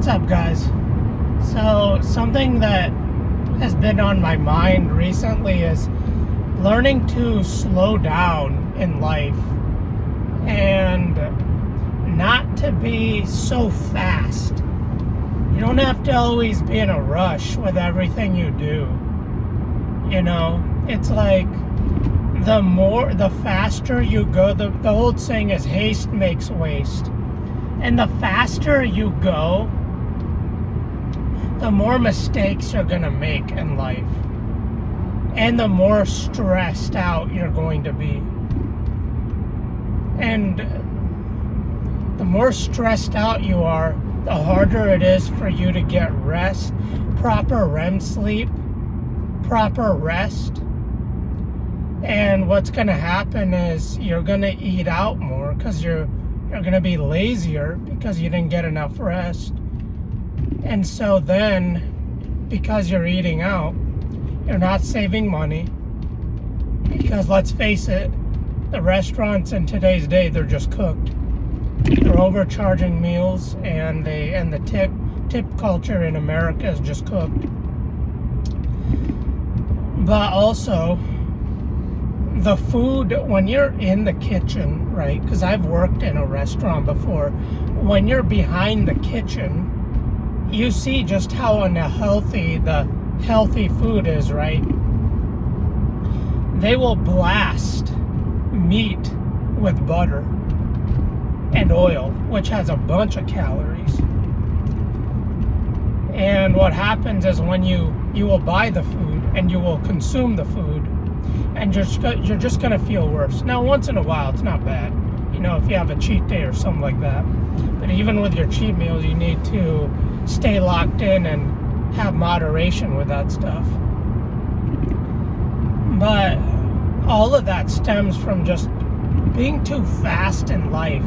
What's up, guys? So, something that has been on my mind recently is learning to slow down in life and not to be so fast. You don't have to always be in a rush with everything you do. You know, it's like the faster you go, the old saying is haste makes waste. And the faster you go, the more mistakes you're going to make in life. And the more stressed out you're going to be. And the more stressed out you are, the harder it is for you to get rest, proper REM sleep, proper rest. And what's going to happen is you're going to eat out more because you're going to be lazier because you didn't get enough rest. And so then, because you're eating out, you're not saving money. Because let's face it, the restaurants in today's day, they're just cooked. They're overcharging meals, and the tip culture in America is just cooked. But also, the food, when you're in the kitchen, right, because I've worked in a restaurant before, when you're behind the kitchen, you see just how unhealthy the healthy food is, right? They will blast meat with butter and oil, which has a bunch of calories. And what happens is when you will buy the food and you will consume the food, and you're just going to feel worse. Now, once in a while, it's not bad. You know, if you have a cheat day or something like that. But even with your cheat meals, you need to stay locked in and have moderation with that stuff. But all of that stems from just being too fast in life.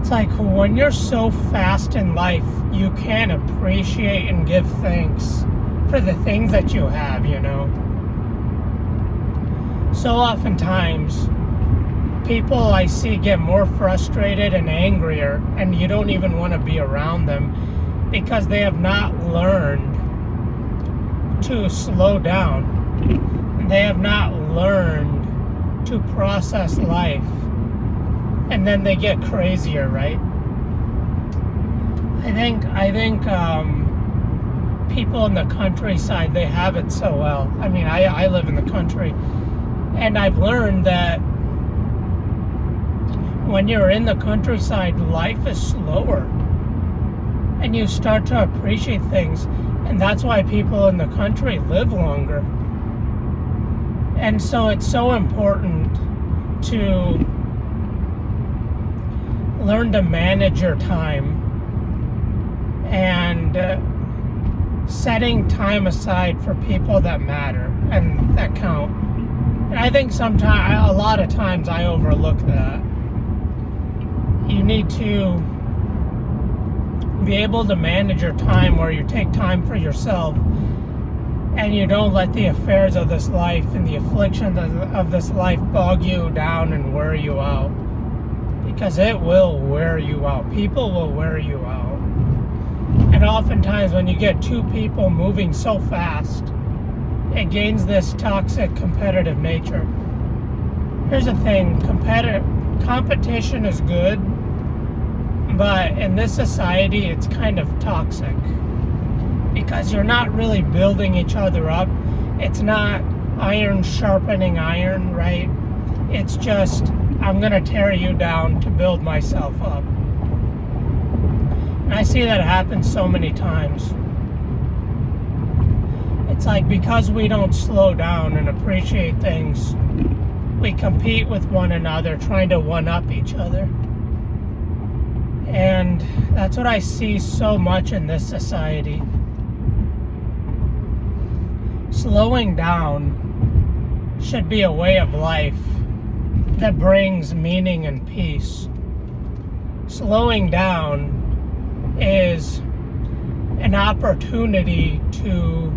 It's like when you're so fast in life, you can't appreciate and give thanks for the things that you have, you know. So oftentimes, people I see get more frustrated and angrier, and you don't even want to be around them because they have not learned to slow down. They have not learned to process life. And then they get crazier, right? I think people in the countryside, they have it so well. I mean, I live in the country. And I've learned that when you're in the countryside, life is slower. And you start to appreciate things. And that's why people in the country live longer. And so it's so important to learn to manage your time and setting time aside for people that matter and that count. And I think a lot of times I overlook that. You need to be able to manage your time where you take time for yourself and you don't let the affairs of this life and the afflictions of this life bog you down and wear you out. Because it will wear you out. People will wear you out. And oftentimes when you get two people moving so fast, it gains this toxic competitive nature. Here's the thing, competition is good, but in this society it's kind of toxic because you're not really building each other up. It's not iron sharpening iron, right? It's just, I'm going to tear you down to build myself up. And I see that happen so many times. It's like because we don't slow down and appreciate things, we compete with one another, trying to one-up each other. And that's what I see so much in this society. Slowing down should be a way of life that brings meaning and peace. Slowing down is an opportunity to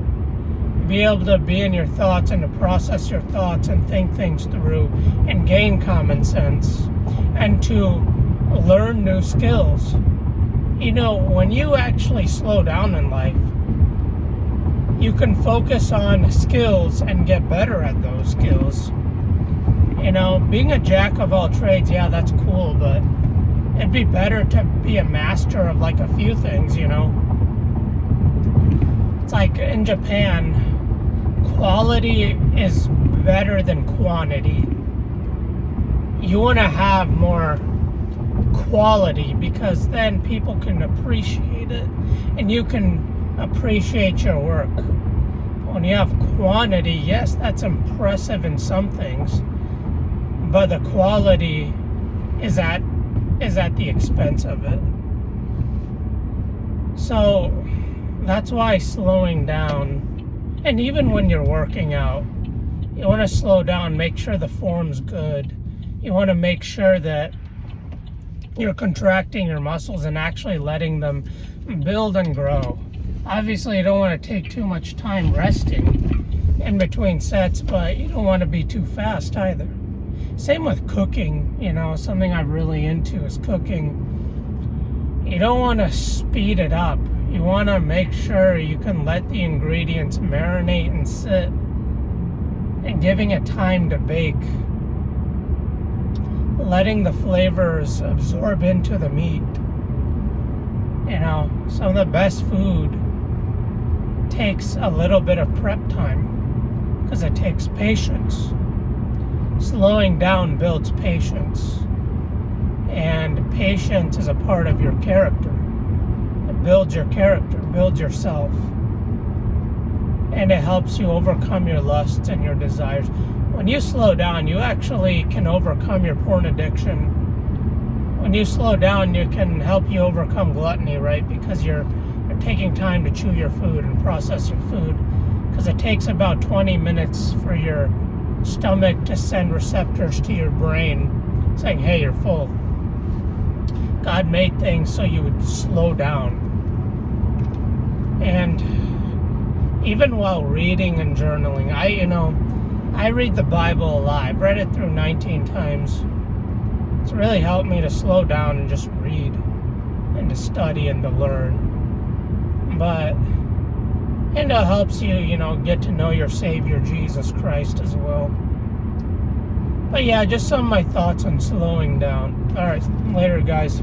be able to be in your thoughts and to process your thoughts and think things through and gain common sense and to learn new skills. When you actually slow down in life, you can focus on skills and get better at those skills. Being a jack of all trades, yeah, that's cool, but it'd be better to be a master of like a few things, It's like in Japan, quality is better than quantity. You want to have more quality because then people can appreciate it and you can appreciate your work. When you have quantity, yes, that's impressive in some things, but the quality is at the expense of it. So that's why slowing down, and even when you're working out, you want to slow down, make sure the form's good. You want to make sure that you're contracting your muscles and actually letting them build and grow. Obviously, you don't want to take too much time resting in between sets, but you don't want to be too fast either. Same with cooking, something I'm really into is cooking. You don't want to speed it up. You want to make sure you can let the ingredients marinate and sit and giving it time to bake. Letting the flavors absorb into the meat. Some of the best food takes a little bit of prep time because it takes patience. Slowing down builds patience, and patience is a part of your character. It builds your character, builds yourself, and it helps you overcome your lusts and your desires. When you slow down, you actually can overcome your porn addiction. When you slow down, you can help you overcome gluttony, right? Because you're taking time to chew your food and process your food, because it takes about 20 minutes for your stomach to send receptors to your brain saying, hey, you're full. God made things so you would slow down. And even while reading and journaling, I read the Bible a lot. I've read it through 19 times. It's really helped me to slow down and just read and to study and to learn. And it helps you, get to know your Savior, Jesus Christ, as well. But yeah, just some of my thoughts on slowing down. All right, later, guys.